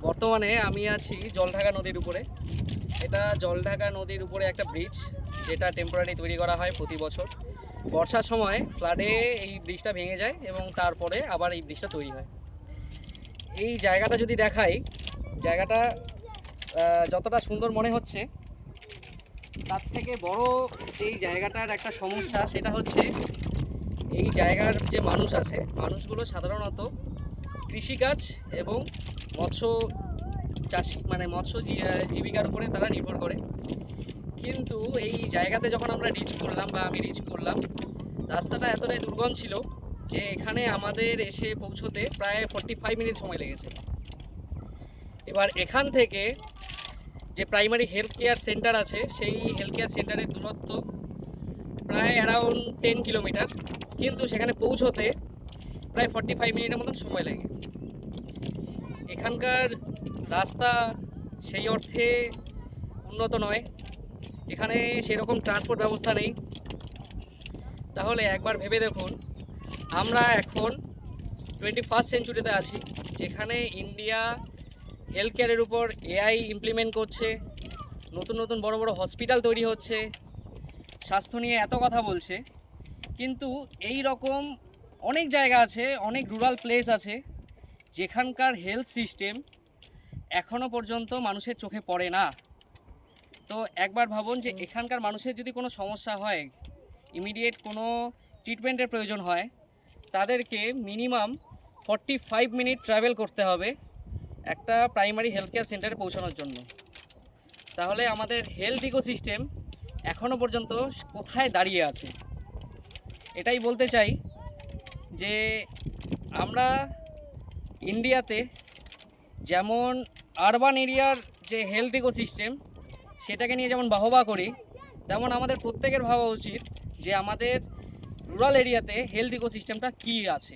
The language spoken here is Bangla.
বর্তমানে আমি আছি জলঢাকা নদীর উপরে। এটা জলঢাকা নদীর উপরে একটা ব্রিজ, যেটা টেম্পোরারি তৈরি করা হয় প্রতি বছর। বর্ষার সময় ফ্লাডে এই ব্রিজটা ভেঙে যায় এবং তারপরে আবার এই ব্রিজটা তৈরি হয়। এই জায়গাটা যদি দেখাই, জায়গাটা যতটা সুন্দর মনে হচ্ছে, তার থেকে বড় এই জায়গাটার একটা সমস্যা, সেটা হচ্ছে এই জায়গার যে মানুষ আছে, মানুষগুলো সাধারণত কৃষিকাজ এবং মৎস্য চাষি, মানে মৎস্য জীবিকার উপরে তারা নির্ভর করে। কিন্তু এই জায়গাতে যখন আমরা রিচ করলাম বা আমি রিচ করলাম, রাস্তাটা এতটাই দুর্গম ছিল যে এখানে আমাদের এসে পৌঁছতে প্রায় 45 মিনিট সময় লেগেছে। এবার এখান থেকে যে প্রাইমারি হেলথ কেয়ার সেন্টার আছে, সেই হেলথ কেয়ার সেন্টারের দূরত্ব প্রায় অ্যারাউন্ড 10 কিলোমিটার, কিন্তু সেখানে পৌঁছতে প্রায় 45 মিনিটের মতন সময় লাগে। এখানকার রাস্তা সেই অর্থে উন্নত নয়, এখানে সেরকম ট্রান্সপোর্ট ব্যবস্থা নেই। তাহলে একবার ভেবে দেখুন, আমরা এখন 21st সেঞ্চুরিতে আছি, যেখানে ইন্ডিয়া হেলথ কেয়ারের উপর এআই ইমপ্লিমেন্ট করছে, নতুন নতুন বড় বড় হসপিটাল তৈরি হচ্ছে, স্বাস্থ্য নিয়ে এত কথা বলছে, কিন্তু এই রকম অনেক জায়গা আছে, অনেক রুরাল প্লেস আছে, যেখানকার হেলথ সিস্টেম এখনও পর্যন্ত মানুষের চোখে পড়ে না। তো একবার ভাবুন যে এখানকার মানুষের যদি কোনো সমস্যা হয়, ইমিডিয়েট কোনো ট্রিটমেন্টের প্রয়োজন হয়, তাদেরকে মিনিমাম 45 মিনিট ট্রাভেল করতে হবে একটা প্রাইমারি হেলথ কেয়ার সেন্টারে পৌঁছানোর জন্য। তাহলে আমাদের হেলথ ইকোসিস্টেম এখনও পর্যন্ত কোথায় দাঁড়িয়ে আছে? এটাই বলতে চাই যে আমরা ইন্ডিয়াতে যেমন আরবান এরিয়ার যে হেলথ ইকোসিস্টেম, সেটাকে নিয়ে যেমন বাহবা করি, তেমন আমাদের প্রত্যেকের ভাবা উচিত যে আমাদের রুরাল এরিয়াতে হেলথ ইকোসিস্টেমটা কী আছে।